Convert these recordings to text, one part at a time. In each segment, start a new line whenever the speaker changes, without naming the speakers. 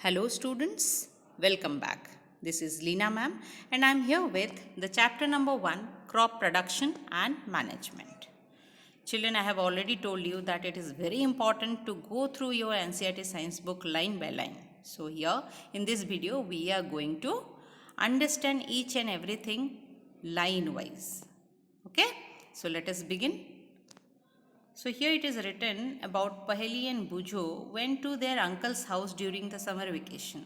Hello students, welcome back. This is Leena ma'am and I am here with the chapter number 1, crop production and management. Children, I have already told you that it is very important to go through your NCERT science book line by line. So here in this video we are going to understand each and everything line wise. Okay, so let us begin. So here it is written about Paheli and Bujo went to their uncle's house during the summer vacation.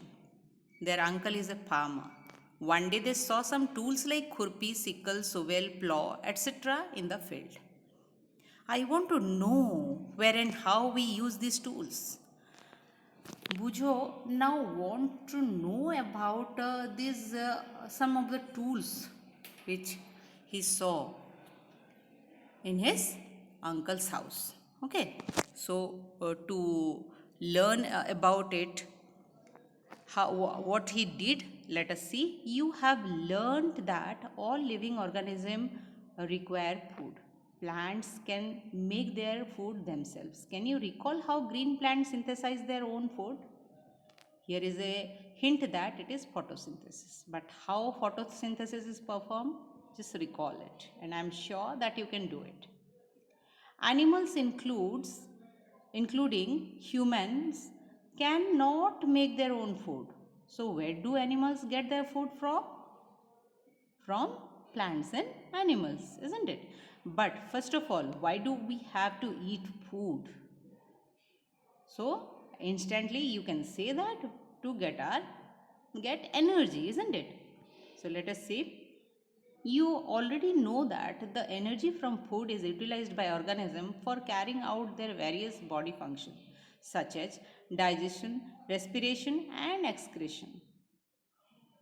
Their uncle is a farmer. One day they saw some tools like khurpi, sickle, shovel, plow, etc. in the field. I want to know where and how we use these tools. Bujo now want to know about these some of the tools which he saw in his uncle's house. Okay, so to learn about it, what he did, let us see. You have learned that all living organisms require food. Plants can make their food themselves. Can you recall how green plants synthesize their own food? Here is a hint that it is photosynthesis. But how photosynthesis is performed? Just recall it, and I am sure that you can do it. Animals including humans cannot make their own food. So where do animals get their food from? From plants and animals, isn't it? But first of all, why do we have to eat food? So instantly you can say that to get energy, isn't it? So let us see. You already know that the energy from food is utilized by organism for carrying out their various body functions such as digestion, respiration and excretion.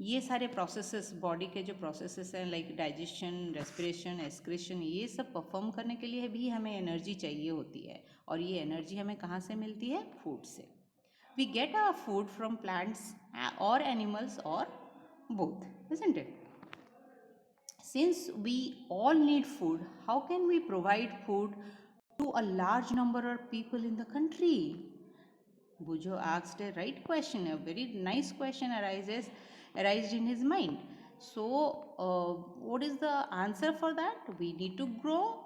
ये सारे processes body के जो processes हैं like digestion, respiration, excretion, ये सब perform करने के लिए भी हमें एनर्जी चाहिए होती है और ये एनर्जी हमें कहाँ से मिलती है? फूड से. We get our food from plants or animals or both, isn't it? Since we all need food, how can we provide food to a large number of people in the country? Bujo asked a right question. A very nice question arised in his mind. So, what is the answer for that? We need to grow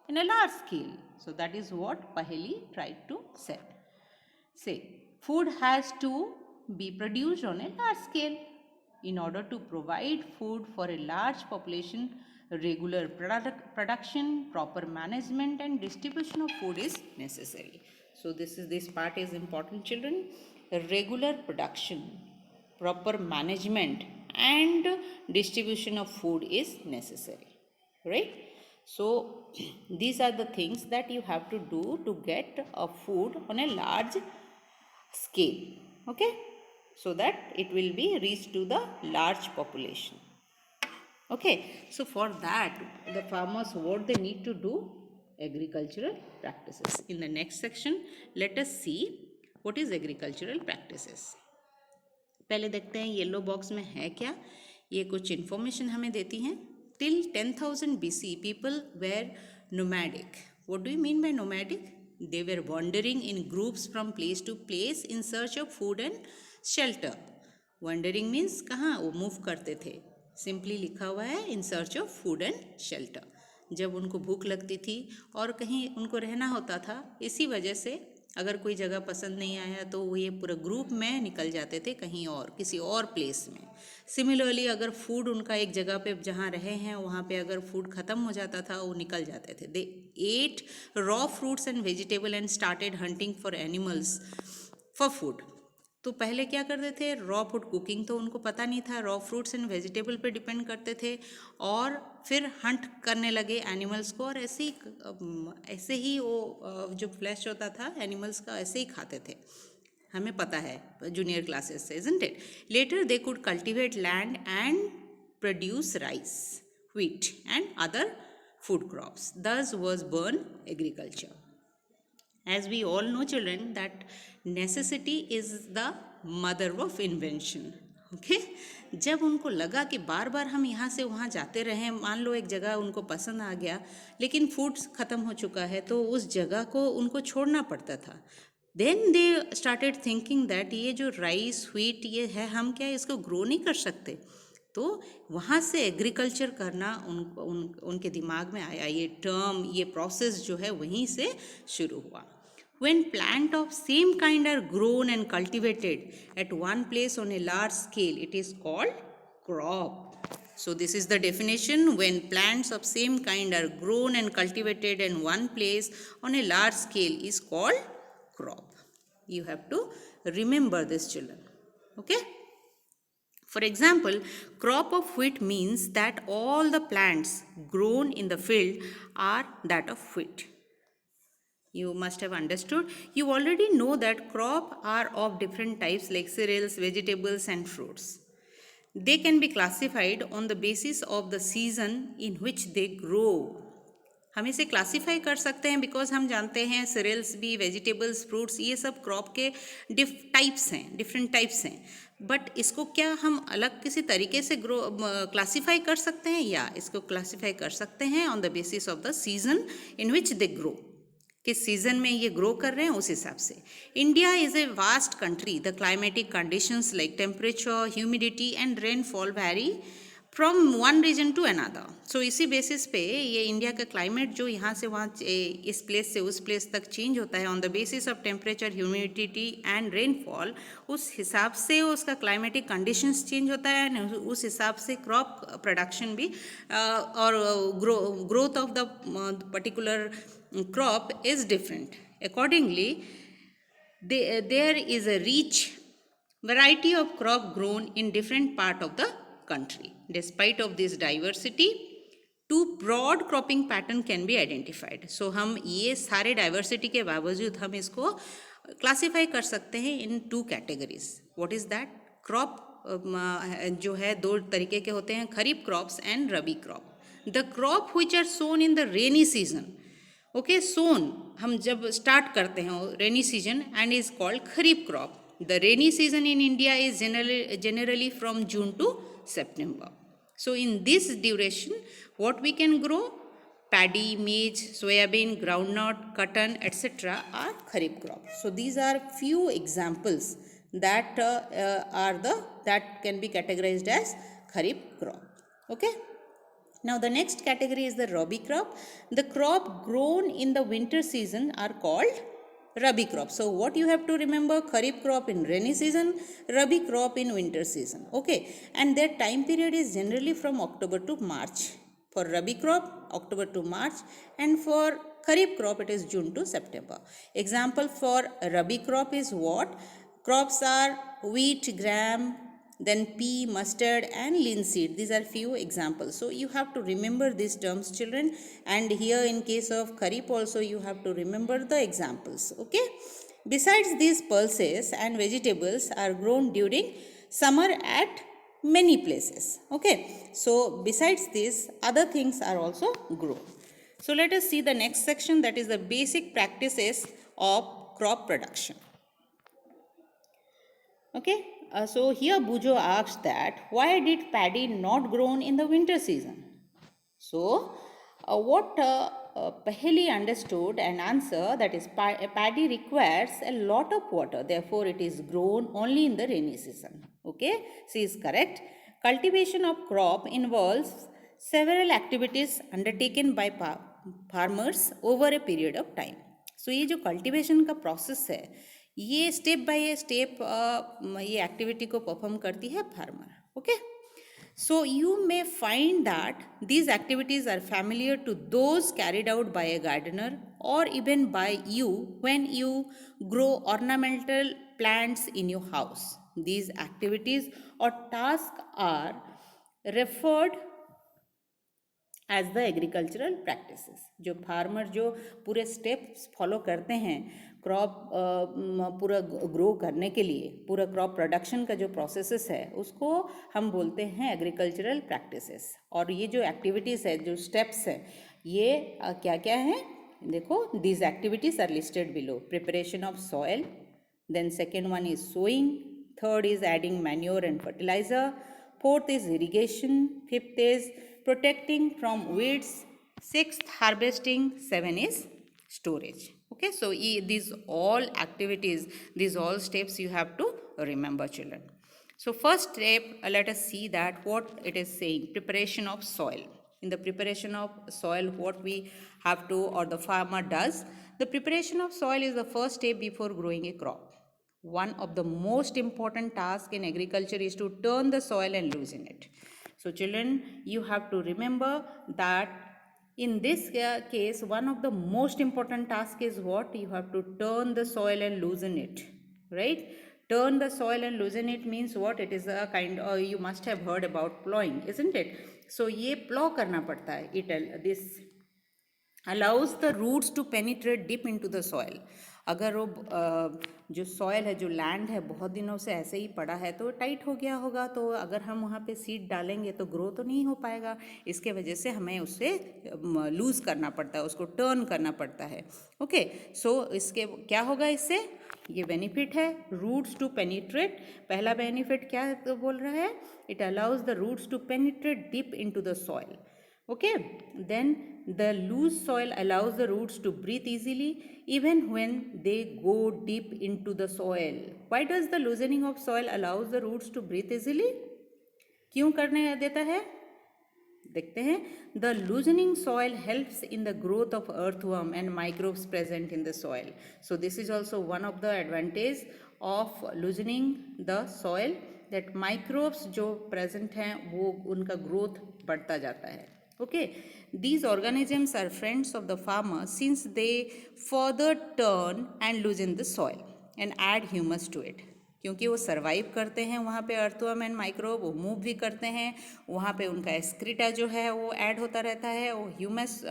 in a large scale. So, that is what Paheli tried to say. Food has to be produced on a large scale. In order to provide food for a large population, regular production, proper management and distribution of food is necessary. So this part is important, children. Regular production, proper management and distribution of food is necessary, right? So these are the things that you have to do to get a food on a large scale, okay, so that it will be reached to the large population. Okay, so for that the farmers, what they need to do? Agricultural practices. In the next section, let us see what is agricultural practices. पहले देखते हैं yellow box में है क्या. ये कुछ information हमें देती हैं. Till 10,000 BC people were nomadic. What do you mean by nomadic? They were wandering in groups from place to place in search of food and shelter. Wandering means कहाँ वो मूव करते थे. सिंपली लिखा हुआ है in search of food and shelter. जब उनको भूख लगती थी और कहीं उनको रहना होता था, इसी वजह से अगर कोई जगह पसंद नहीं आया तो वो ये पूरा ग्रुप में निकल जाते थे कहीं और, किसी और प्लेस में. सिमिलरली अगर फूड उनका एक जगह पे जहाँ रहे हैं वहाँ पे अगर फूड ख़त्म हो जाता था, वो निकल जाते थे. They ate raw fruits and vegetable and started hunting for animals for food. तो पहले क्या करते थे? रॉ फूड, कुकिंग तो उनको पता नहीं था, रॉ फ्रूट्स एंड वेजिटेबल पे डिपेंड करते थे और फिर हंट करने लगे एनिमल्स को और ऐसे ही वो जो फ्लैश होता था एनिमल्स का ऐसे ही खाते थे. हमें पता है जूनियर क्लासेस से, isn't it? Later they could cultivate land and produce rice, wheat and other food crops. Thus was born agriculture. As we all know, children, that necessity is the mother of invention. Okay, जब उनको लगा कि बार बार हम यहाँ से वहाँ जाते रहें, मान लो एक जगह उनको पसंद आ गया लेकिन फूड ख़त्म हो चुका है, तो उस जगह को उनको छोड़ना पड़ता था. Then they started thinking that ये जो राइस व्हीट ये है, हम क्या इसको ग्रो नहीं कर सकते? तो वहाँ से एग्रीकल्चर करना उनके दिमाग में आया, ये टर्म, ये प्रोसेस जो है वहीं से शुरू हुआ. When plant of same kind are grown and cultivated at one place on a large scale, it is called crop. So this is the definition. When plants of same kind are grown and cultivated in one place on a large scale is called crop. You have to remember this, children. Okay? For example, crop of wheat means that all the plants grown in the field are that of wheat. You must have understood. You already know that crop are of different types like cereals, vegetables and fruits. They can be classified on the basis of the season in which they grow. हम इसे classify कर सकते हैं because हम जानते हैं serials भी, vegetables, fruits, ये सब क्रॉप के डिफरेंट टाइप्स हैं. बट इसको क्या हम अलग किसी तरीके से क्लासीफाई कर सकते हैं? या इसको क्लासीफाई कर सकते हैं on the basis of the season in which they grow. किस सीजन में ये ग्रो कर रहे हैं उस हिसाब से. India is a vast country. The climatic conditions like temperature, humidity and rainfall vary from one region to another. So इसी बेसिस पे ये इंडिया का क्लाइमेट जो यहाँ से वहाँ, इस प्लेस से उस प्लेस तक चेंज होता है on the basis of temperature, humidity and rainfall. उस हिसाब से उसका क्लाइमेटिक कंडीशंस चेंज होता है, उस हिसाब से क्रॉप प्रोडक्शन भी और growth of the particular crop is different. Accordingly, there is a rich variety of crop grown in different part of the country. Despite of this diversity, two broad cropping pattern can be identified. So हम ये सारे diversity के बावजूद हम इसको classify कर सकते हैं in two categories. What is that? Crop जो है दो तरीके के होते हैं, खरीफ crops and rabi crop. The crop which are sown in the rainy season. Okay, so हम जब स्टार्ट करते हैं rainy season and is called kharif crop. The rainy season in India is generally from June to September. So in this duration, what we can grow? Paddy, maize, soybean, groundnut, cotton, etc. are kharif crop. So these are few examples that that can be categorized as kharif crop. Okay. Now the next category is the rabi crop. The crop grown in the winter season are called rabi crop. So what you have to remember? Kharif crop in rainy season, rabi crop in winter season. Okay, and their time period is generally from October to March. For rabi crop, October to March, and for kharif crop it is June to September. Example for rabi crop is what? Crops are wheat, gram, then pea, mustard and linseed. These are few examples. So you have to remember these terms, children, and here in case of kharif also you have to remember the examples. Okay. Besides these pulses and vegetables are grown during summer at many places. Okay. So besides this, other things are also grown. So let us see the next section, that is the basic practices of crop production. Okay. So here Bujo asks that why did paddy not grown in the winter season? So what Paheli understood and answer, that is paddy requires a lot of water, therefore it is grown only in the rainy season. Okay, she is correct. Cultivation of crop involves several activities undertaken by farmers over a period of time. So ये जो cultivation का process है, ये step by step ये activity को perform करती है farmer. Okay, so you may find that these activities are familiar to those carried out by a gardener or even by you when you grow ornamental plants in your house. These activities or task are referred as the agricultural practices. जो farmer जो पूरे steps follow करते हैं crop पूरा grow करने के लिए, पूरा क्रॉप प्रोडक्शन का जो प्रोसेसेस है उसको हम बोलते हैं एग्रीकल्चरल प्रैक्टिसेस. और ये जो एक्टिविटीज़ है, जो स्टेप्स है, ये क्या क्या हैं देखो. These activities are listed below. Preparation of soil, then second one is sowing, third is adding manure and fertiliser, fourth is irrigation, fifth is protecting from weeds, sixth harvesting, seven is storage. Okay, so these all activities, these all steps you have to remember, children. So first step, let us see that what it is saying, preparation of soil. In the preparation of soil, what we have to, or the farmer does, the preparation of soil is the first step before growing a crop. One of the most important tasks in agriculture is to turn the soil and loosen it. So children, you have to remember that in this case, one of the most important tasks is what? You have to turn the soil and loosen it, right? Turn the soil and loosen it means what? It is a kind of, you must have heard about plowing, isn't it? So ये plow करना पड़ता है. This allows the roots to penetrate deep into the soil. अगर वो जो soil है, जो land है, बहुत दिनों से ऐसे ही पड़ा है तो टाइट हो गया होगा, तो अगर हम वहाँ पे सीड डालेंगे तो ग्रो तो नहीं हो पाएगा. इसके वजह से हमें उससे लूज़ करना पड़ता है, उसको टर्न करना पड़ता है. ओके, सो इसके क्या होगा, इससे ये बेनिफिट है, रूट्स टू पेनिट्रेट. पहला बेनिफिट क्या है तो बोल रहा है, it allows the roots to penetrate deep into the soil. Okay, then the loose soil allows the roots to breathe easily even when they go deep into the soil. Why does the loosening of soil allows the roots to breathe easily? क्यों करने देता है, देखते हैं. The loosening soil helps in the growth of earthworm and microbes present in the soil. So this is also one of the advantage of loosening the soil, that microbes जो present हैं वो उनका growth बढ़ता जाता है. Okay, these organisms are friends of the farmer since they further turn and loosen the soil and add humus to it. क्योंकि वो survive करते हैं वहाँ पे, अर्थवर्म एंड माइक्रोब, वो मूव भी करते हैं, वहाँ पे उनका एक्सक्रीटा जो है वो ऐड होता रहता है, वो ह्यूमस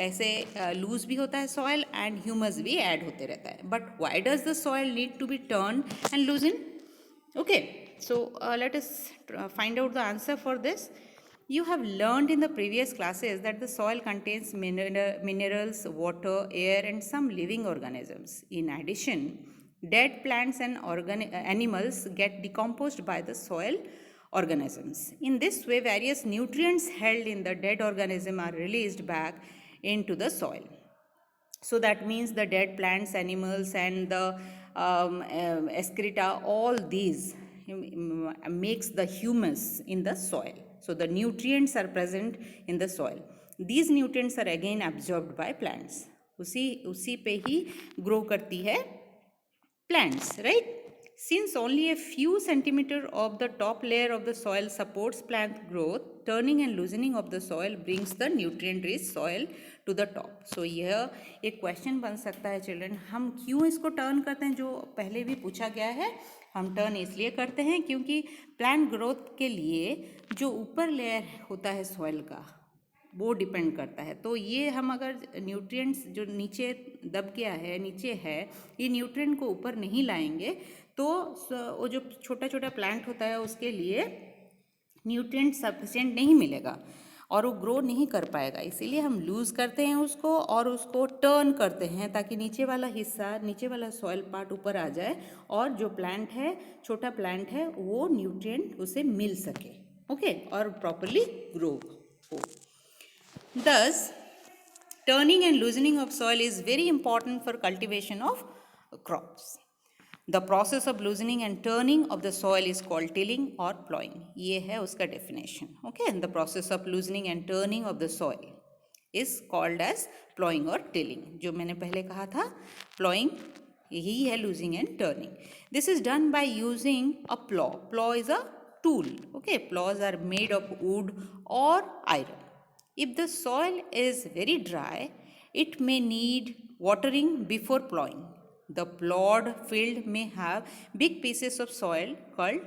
ऐसे लूज भी होता है सॉइल एंड ह्यूमस भी ऐड होते रहता है. But why does the soil need to be turn and loosen? Okay, so let us find out the answer for this. You have learned in the previous classes that the soil contains minerals, water, air, and some living organisms. In addition, dead plants and animals get decomposed by the soil organisms. In this way, various nutrients held in the dead organism are released back into the soil. So that means the dead plants, animals, and the excreta, all these makes the humus in the soil. So the nutrients are present in the soil. These nutrients are again absorbed by plants. उसी पे ही grow करती है plants, right? Since only a few centimeters of the top layer of the soil supports plant growth, turning and loosening of the soil brings the nutrient-rich soil to the top. So यह एक question बन सकता है children, हम क्यों इसको turn करते हैं, जो पहले भी पूछा गया है. हम टर्न इसलिए करते हैं क्योंकि प्लांट ग्रोथ के लिए जो ऊपर लेयर होता है सॉइल का वो डिपेंड करता है. तो ये हम अगर न्यूट्रिएंट्स जो नीचे दब गया है, नीचे है, ये न्यूट्रिएंट को ऊपर नहीं लाएंगे तो वो जो छोटा छोटा प्लांट होता है उसके लिए न्यूट्रिएंट सफिशिएंट नहीं मिलेगा और वो ग्रो नहीं कर पाएगा. इसीलिए हम लूज़ करते हैं उसको और उसको टर्न करते हैं ताकि नीचे वाला हिस्सा, नीचे वाला सॉइल पार्ट ऊपर आ जाए और जो प्लांट है, छोटा प्लांट है, वो न्यूट्रिएंट उसे मिल सके. ओके, और प्रॉपरली ग्रो हो. Thus, turning and loosening of soil is very important for cultivation of crops. The process of loosening and turning of the soil is called tilling or plowing. ये है उसका definition. Okay, the process of loosening and turning of the soil is called as plowing or tilling. जो मैंने पहले कहा था, plowing यही है loosening and turning. This is done by using a plow. Plow is a tool. Okay, plows are made of wood or iron. If the soil is very dry, it may need watering before plowing. The plowed field may have big pieces of soil called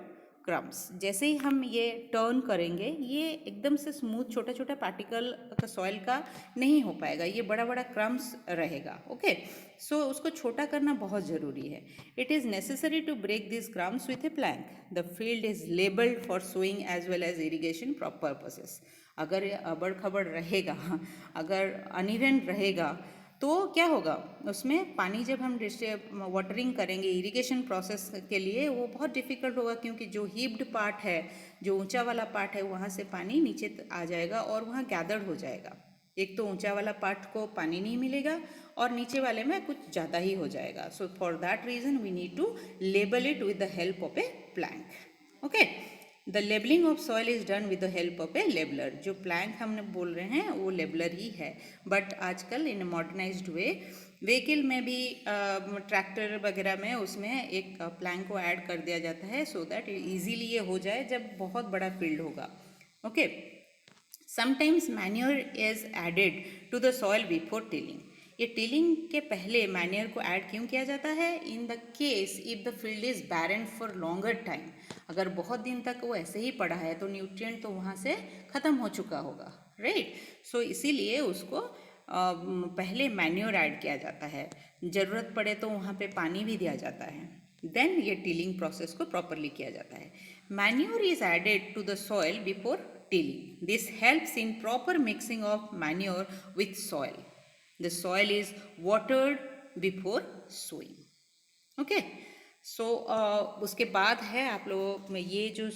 crumbs. जैसे ही हम ये turn करेंगे, ये एकदम से smooth छोटा छोटा particle का सॉइल का नहीं हो पाएगा, ये बड़ा बड़ा क्रम्स रहेगा. ओके, सो उसको छोटा करना बहुत ज़रूरी है. It is necessary to break this crumbs with a plank. The field is levelled for sowing as well as irrigation purposes. अगर ये अबड़ खबड़ रहेगा, अगर अनइवन रहेगा तो क्या होगा, उसमें पानी जब हम वाटरिंग करेंगे इरिगेशन प्रोसेस के लिए वो बहुत डिफ़िकल्ट होगा, क्योंकि जो हीप्ड पार्ट है, जो ऊंचा वाला पार्ट है, वहाँ से पानी नीचे आ जाएगा और वहाँ गैदर्ड हो जाएगा. एक तो ऊंचा वाला पार्ट को पानी नहीं मिलेगा और नीचे वाले में कुछ ज़्यादा ही हो जाएगा. So for that reason we need to label it with the help of a plank. Okay, the labelling of soil is done with the help of A labeller. जो प्लैंक हमने बोल रहे हैं वो लेबलर ही है, बट आजकल इन modernised वे vehicle में भी ट्रैक्टर वगैरह में उसमें एक प्लैंक को ऐड कर दिया जाता है सो दैट इजीली ये हो जाए जब बहुत बड़ा फील्ड होगा. Okay, sometimes manure is added to the soil before tilling. ये टिलिंग के पहले मैन्योर को ऐड क्यों किया जाता है? In the case if the field is barren for longer time. अगर बहुत दिन तक वो ऐसे ही पड़ा है तो न्यूट्रिएंट तो वहाँ से ख़त्म हो चुका होगा, राइट. सो इसीलिए उसको पहले मैन्योर ऐड किया जाता है. ज़रूरत पड़े तो वहाँ पे पानी भी दिया जाता है. देन ये टिलिंग प्रोसेस को प्रॉपरली किया जाता है. Manure is added to the soil before tilling. This helps in proper mixing of manure with soil. The soil is watered before sowing. Okay. So उसके बाद है आप लोगों में ये जो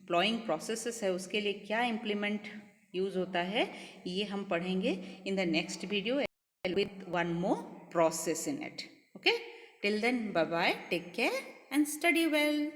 प्लॉइंग प्रोसेसेस है उसके लिए क्या इम्प्लीमेंट यूज़ होता है ये हम पढ़ेंगे in the next video with one more process in it. Okay. Till then, bye bye, take care and study well.